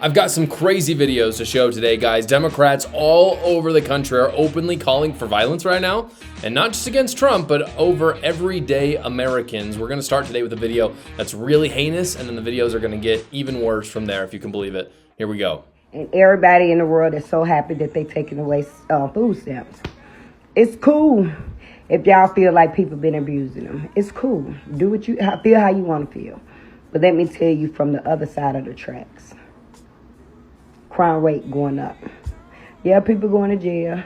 I've got some crazy videos to show today, guys. Democrats all over the country are openly calling for violence right now, and not just against Trump, but over everyday Americans. We're going to start today with a video that's really heinous, and then the videos are going to get even worse from there, if you can believe it. Here we go. And everybody in the world is so happy that they're taking away food stamps. It's cool if y'all feel like people been abusing them. It's cool. Do what you feel how you want to feel. But let me tell you from the other side of the tracks. Crime rate going up. Yeah, people going to jail.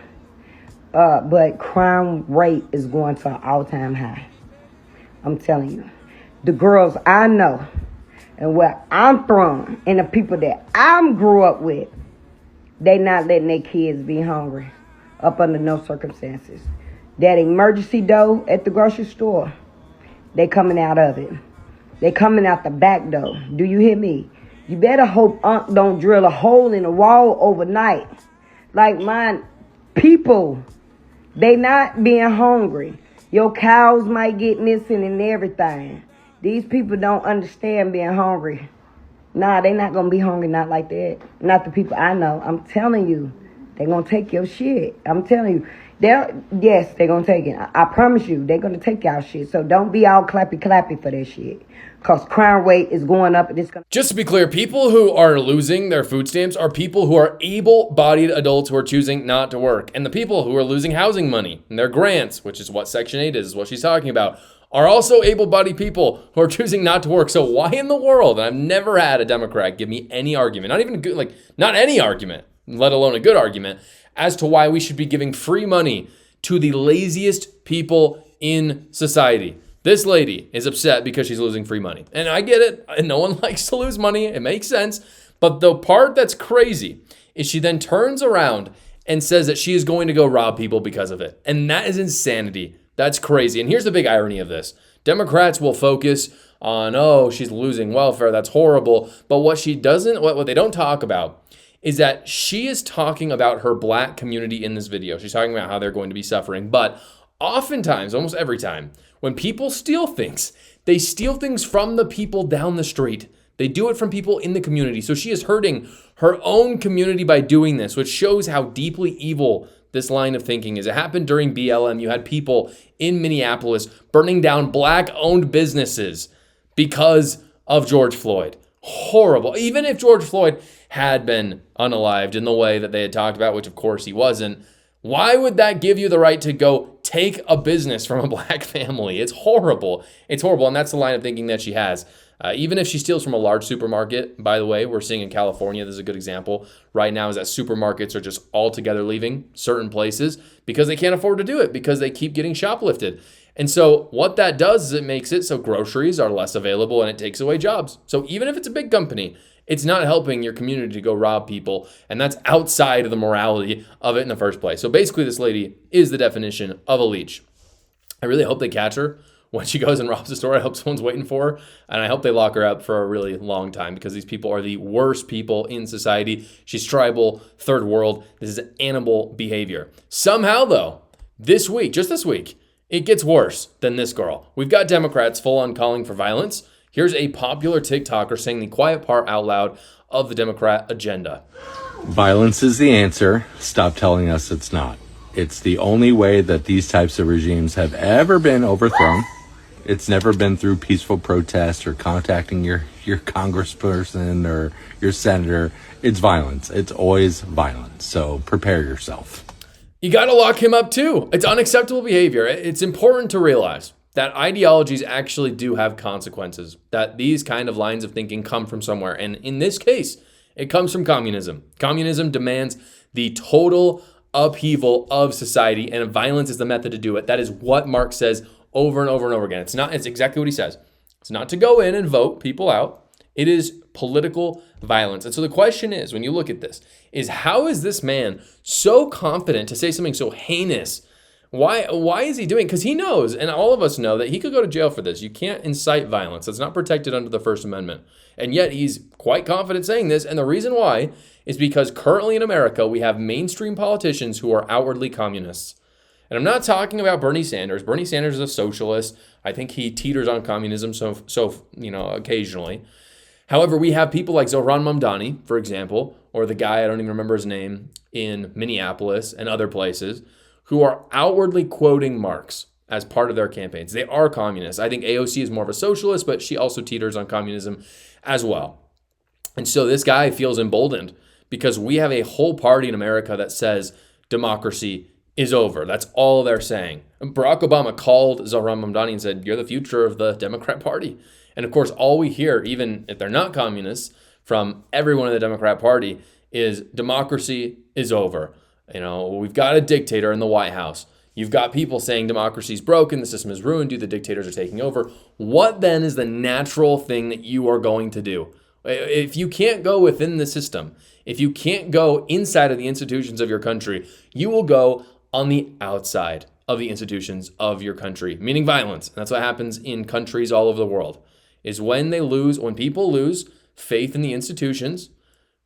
But crime rate is going to an all-time high. I'm telling you. The girls I know and where I'm from and the people that I grew up with, they not letting their kids be hungry up under no circumstances. That emergency door at the grocery store, they coming out of it. They coming out the back door. Do you hear me? You better hope Unc don't drill a hole in the wall overnight. Like my people, they not being hungry. Your cows might get missing and everything. These people don't understand being hungry. Nah, they not gonna be hungry, not like that. Not the people I know. I'm telling you, they gonna take your shit. I'm telling you. Yes, they're gonna take it. I promise you, they're gonna take y'all shit. So don't be all clappy for that shit. Cause crime rate is going up and it's gonna... Just to be clear, people who are losing their food stamps are people who are able-bodied adults who are choosing not to work. And the people who are losing housing money and their grants, which is what Section 8 is what she's talking about, are also able-bodied people who are choosing not to work. So why in the world, and I've never had a Democrat give me any argument, not even a good, not any argument, let alone a good argument, as to why we should be giving free money to the laziest people in society. This lady is upset because she's losing free money. And I get it. And no one likes to lose money. It makes sense. But the part that's crazy is she then turns around and says that she is going to go rob people because of it. And that is insanity. That's crazy. And here's the big irony of this. Democrats will focus on, oh, she's losing welfare. That's horrible. But what they don't talk about is that she is talking about her black community in this video. She's talking about how they're going to be suffering. But oftentimes, almost every time, when people steal things, they steal things from the people down the street. They do it from people in the community. So she is hurting her own community by doing this, which shows how deeply evil this line of thinking is. It happened during BLM. You had people in Minneapolis burning down black-owned businesses because of George Floyd. Horrible. Even if George Floyd had been unalived in the way that they had talked about, which of course he wasn't, why would that give you the right to go take a business from a black family? It's horrible. It's horrible. And that's the line of thinking that she has. Even if she steals from a large supermarket, by the way, we're seeing in California, this is a good example right now, is that supermarkets are just altogether leaving certain places because they can't afford to do it, because they keep getting shoplifted. And so what that does is it makes it so groceries are less available and it takes away jobs. So even if it's a big company, it's not helping your community to go rob people. And that's outside of the morality of it in the first place. So basically this lady is the definition of a leech. I really hope they catch her when she goes and robs the store. I hope someone's waiting for her. And I hope they lock her up for a really long time, because these people are the worst people in society. She's tribal, third world. This is animal behavior. Somehow though, this week, just this week, it gets worse than this girl. We've got Democrats full on calling for violence. Here's a popular TikToker saying the quiet part out loud of the Democrat agenda. Violence is the answer. Stop telling us it's not. It's the only way that these types of regimes have ever been overthrown. It's never been through peaceful protest or contacting your congressperson or your senator. It's violence. It's always violence. So prepare yourself. You got to lock him up too. It's unacceptable behavior. It's important to realize that ideologies actually do have consequences, that these kind of lines of thinking come from somewhere. And in this case, it comes from communism. Communism demands the total upheaval of society, and violence is the method to do it. That is what Marx says over and over and over again. It's exactly what he says. It's not to go in and vote people out. It is political violence. And so the question is, when you look at this, is how is this man so confident to say something so heinous? Why is he doing? Because he knows, and all of us know, that he could go to jail for this. You can't incite violence. That's not protected under the First Amendment. And yet he's quite confident saying this. And the reason why is because currently in America, we have mainstream politicians who are outwardly communists. And I'm not talking about Bernie Sanders. Bernie Sanders is a socialist. I think he teeters on communism so occasionally. However, we have people like Zohran Mamdani, for example, or the guy, I don't even remember his name, in Minneapolis and other places, who are outwardly quoting Marx as part of their campaigns. They are communists. I think AOC is more of a socialist, but she also teeters on communism as well. And so this guy feels emboldened because we have a whole party in America that says democracy is over. That's all they're saying. And Barack Obama called Zohran Mamdani and said, "You're the future of the Democrat Party." And of course, all we hear, even if they're not communists, from everyone in the Democrat Party is democracy is over. We've got a dictator in the White House. You've got people saying democracy's broken, the system is ruined, the dictators are taking over. What then is the natural thing that you are going to do? If you can't go within the system, if you can't go inside of the institutions of your country, you will go on the outside of the institutions of your country, meaning violence. And that's what happens in countries all over the world, is when people lose faith in the institutions,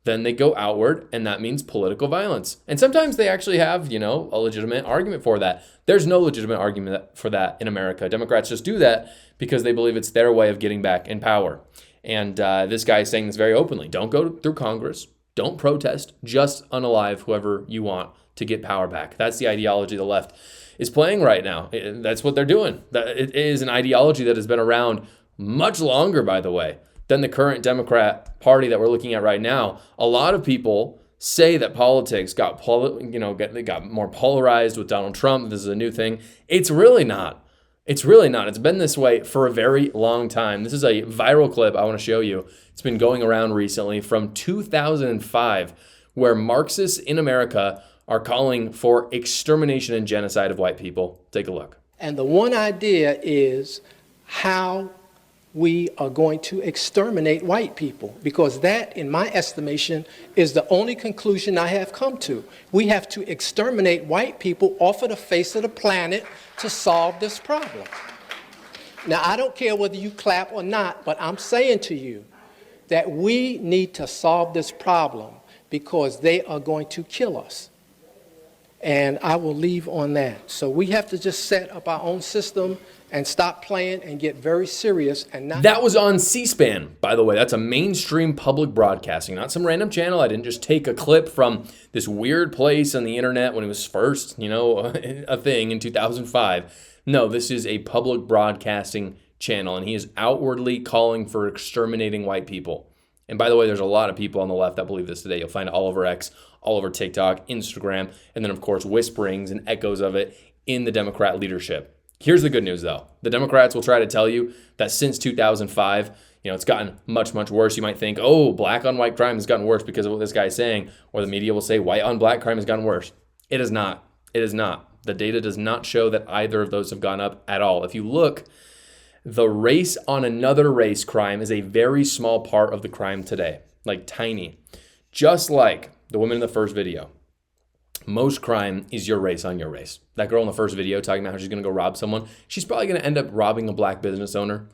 then they go outward, and that means political violence. And sometimes they actually have, a legitimate argument for that. There's no legitimate argument for that in America. Democrats just do that because they believe it's their way of getting back in power. And this guy is saying this very openly. Don't go through Congress. Don't protest. Just unalive whoever you want to get power back. That's the ideology the left is playing right now. That's what they're doing. It is an ideology that has been around much longer, by the way, than the current Democrat Party that we're looking at right now. A lot of people say that politics got more polarized with Donald Trump. This is a new thing. It's really not. It's really not. It's been this way for a very long time. This is a viral clip I want to show you. It's been going around recently from 2005, where Marxists in America are calling for extermination and genocide of white people. Take a look. And the one idea is how we are going to exterminate white people, because that, in my estimation, is the only conclusion I have come to. We have to exterminate white people off of the face of the planet to solve this problem. Now, I don't care whether you clap or not, but I'm saying to you that we need to solve this problem because they are going to kill us. And I will leave on that. So we have to just set up our own system and stop playing and get very serious. And not. That was on C-SPAN, by the way. That's a mainstream public broadcasting, not some random channel. I didn't just take a clip from this weird place on the internet when it was first, a thing in 2005. No, this is a public broadcasting channel, and he is outwardly calling for exterminating white people. And by the way, there's a lot of people on the left that believe this today. You'll find it all over X, all over TikTok, Instagram, and then, of course, whisperings and echoes of it in the Democrat leadership. Here's the good news, though. The Democrats will try to tell you that since 2005, it's gotten much, much worse. You might think, oh, black on white crime has gotten worse because of what this guy is saying. Or the media will say white on black crime has gotten worse. It is not. It is not. The data does not show that either of those have gone up at all. If you look, the race on another race crime is a very small part of the crime today, like tiny. Just like the woman in the first video. Most crime is your race on your race. That girl in the first video talking about how she's going to go rob someone, she's probably going to end up robbing a black business owner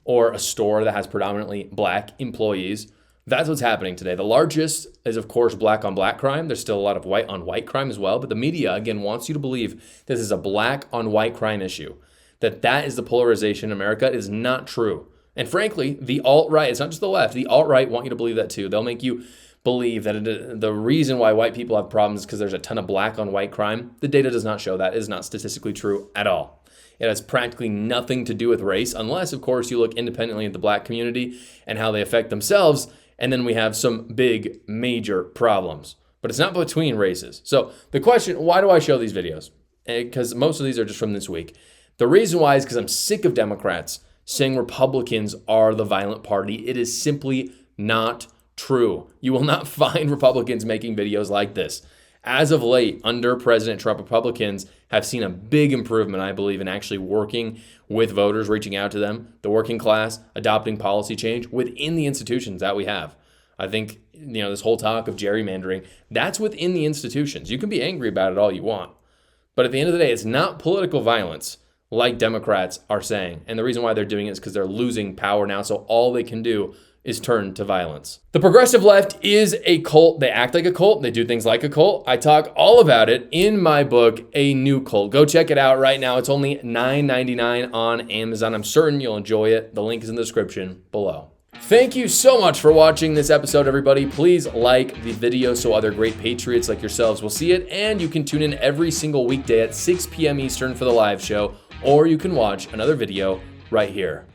or a store that has predominantly black employees. That's what's happening today. The largest is, of course, black on black crime. There's still a lot of white on white crime as well. But the media, again, wants you to believe this is a black on white crime issue. That is the polarization in America. It is not true. And frankly, the alt-right, it's not just the left, the alt-right want you to believe that too. They'll make you believe that the reason why white people have problems is because there's a ton of black on white crime. The data does not show that. It is not statistically true at all. It has practically nothing to do with race, unless, of course, you look independently at the black community and how they affect themselves, and then we have some big, major problems. But it's not between races. So the question, why do I show these videos? Because most of these are just from this week. The reason why is because I'm sick of Democrats saying Republicans are the violent party. It is simply not true. You will not find Republicans making videos like this. As of late, under President Trump, Republicans have seen a big improvement, I believe, in actually working with voters, reaching out to them, the working class, adopting policy change within the institutions that we have. I think, this whole talk of gerrymandering, that's within the institutions. You can be angry about it all you want. But at the end of the day, it's not political violence like Democrats are saying. And the reason why they're doing it is because they're losing power now. So all they can do is turn to violence. The progressive left is a cult. They act like a cult. They do things like a cult. I talk all about it in my book, A New Cult. Go check it out right now. It's only $9.99 on Amazon. I'm certain you'll enjoy it. The link is in the description below. Thank you so much for watching this episode, everybody. Please like the video so other great patriots like yourselves will see it, and you can tune in every single weekday at 6 p.m. Eastern for the live show, or you can watch another video right here.